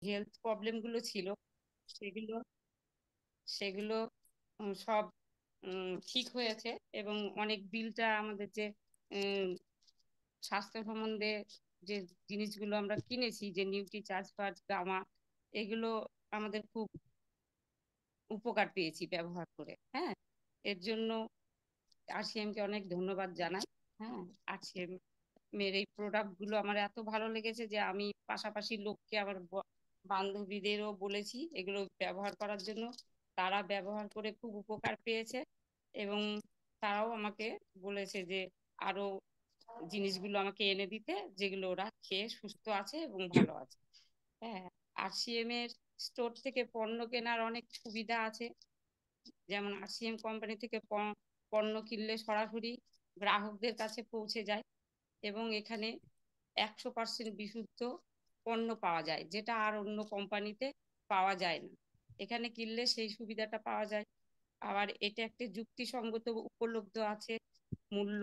Health problem গুলো ছিল, সেগুলো সেগুলো সব ঠিক হয়েছে। এবং অনেক বিলটা আমাদের যে স্বাস্থ্য সম্বন্ধে যে জিনিসগুলো আমরা কিনেছি, যে নিউট্রি চার্জ ফার্জ গামা, এগুলো আমাদের খুব উপকার পেয়েছি ব্যবহার করে। হ্যাঁ, এর জন্য আরসিএম কে অনেক ধন্যবাদ জানাই। হ্যাঁ, আরসিএম এর এই প্রোডাক্ট গুলো আমার এত ভালো লেগেছে যে আমি পাশাপাশি লোককে, আমার বান্ধবীদেরও বলেছি এগুলো ব্যবহার করার জন্য। তারা ব্যবহার করে খুব উপকার পেয়েছে এবং তারাও আমাকে বলেছে যে আরো জিনিসগুলো আমাকে এনে দিতে, যেগুলো ওরা খেয়ে সুস্থ আছে এবং ভালো আছে। হ্যাঁ, আরসিএম এর স্টোর থেকে পণ্য কেনার অনেক সুবিধা আছে। যেমন আরসিএম কোম্পানি থেকে পণ্য কিনলে সরাসরি গ্রাহকদের কাছে পৌঁছে যায় এবং এখানে 100% বিশুদ্ধ পণ্য পাওয়া যায়, যেটা আর অন্য কোম্পানিতে পাওয়া যায় না। এখানে কিনলে সেই সুবিধাটা পাওয়া যায়। আবার এটা একটা যুক্তিসঙ্গত উপলব্ধ আছে মূল্য।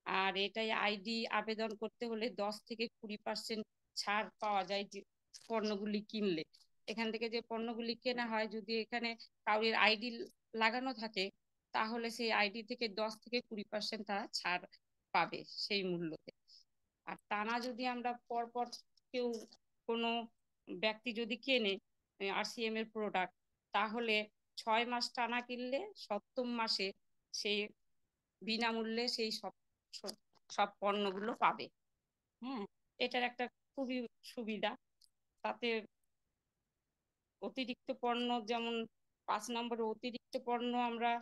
আর এটাই আইডি আবেদন করতে হলে 10 থেকে 20% ছাড় পাওয়া যায় যে পণ্যগুলি কিনলে। এখান থেকে যে পণ্যগুলি কেনা হয়, যদি এখানে কাউরির আইডি লাগানো থাকে, তাহলে সেই আইডি থেকে 10 থেকে 20% তারা ছাড় পাবে সেই মূল্যতে। আর টানা যদি আমরা পরপর কেউ, কোনো ব্যক্তি যদি কেনে আরসিএম এর প্রোডাক্ট, তাহলে 6 মাস টানা কিনলে 7ম মাসে সে বিনামূল্যে সেই সব সব পণ্যগুলো পাবে। হ্যাঁ, এটার একটা খুবই সুবিধা। তাতে অতিরিক্ত পণ্য, যেমন 5 নম্বরে অতিরিক্ত পণ্য আমরা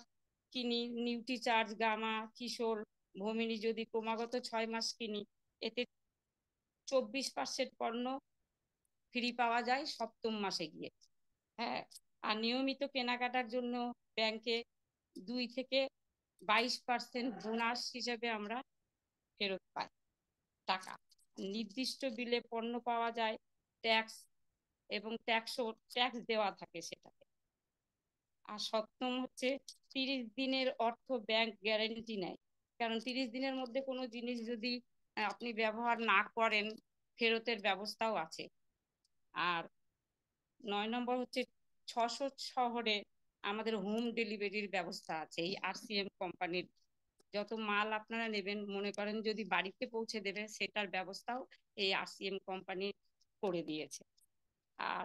কিনি, নিউট্রি চার্জ গামা কিশোর ভমিনী, যদি ক্রমাগত 6 মাস কিনি, এতে 24% পণ্য ফ্রি পাওয়া যায় 7ম মাসে গিয়ে। হ্যাঁ, আর নিয়মিত কেনাকাটার জন্য ব্যাংকে 2 থেকে 22% বোনাস হিসেবে আমরা ফেরত পাই টাকা। নির্দিষ্ট বিলে পণ্য পাওয়া যায়, ট্যাক্স এবং ট্যাক্স দেওয়া থাকে সেটাতে। আর 7ম হচ্ছে 30 দিনের অর্থ ব্যাংক গ্যারেন্টি নেয়। কারণ 30 দিনের মধ্যে কোনো জিনিস যদি আপনি ব্যবহার না করেন, ফেরতের ব্যবস্থাও আছে। আর 9 নম্বর হচ্ছে 600 শহরে আমাদের হোম ডেলিভারির ব্যবস্থা আছে এই আরসিএম কোম্পানির। যত মাল আপনারা নেবেন, মনে করেন যদি বাড়িতে পৌঁছে দেবে, সেটার ব্যবস্থাও এই আরসিএম কোম্পানি করে দিয়েছে। আর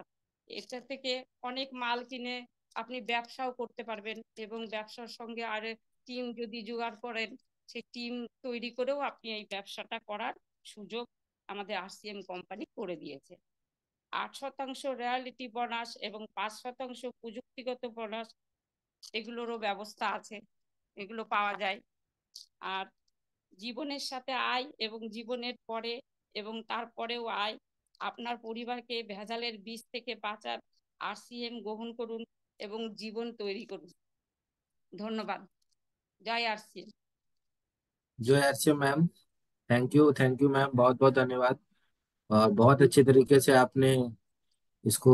এটা থেকে অনেক মাল কিনে আপনি ব্যবসাও করতে পারবেন এবং ব্যবসার সঙ্গে আর টিম যদি জোগাড় করেন, সেই টিম তৈরি করেও আপনি এই ব্যবসাটা করার সুযোগ আমাদের আরসিএম কোম্পানি করে দিয়েছে। 8% রয়্যালটি বোনাস এবং 5% প্রযুক্তিগত বোনাস, এগুলোরও ব্যবস্থা আছে, এগুলো পাওয়া যায়। আর জীবনের সাথে আয় এবং জীবনের পরে এবং তারপরেও আয়, আপনার পরিবারকে ভেজালের বীজ থেকে বাঁচার আরসিএম গ্রহণ করুন এবং জীবন তৈরি করুন। ধন্যবাদ। জয় আরসিএম। जय RC ma'am. Thank you ma'am, बहुत बहुत धन्यवाद। और बहुत अच्छे तरीके से आपने इसको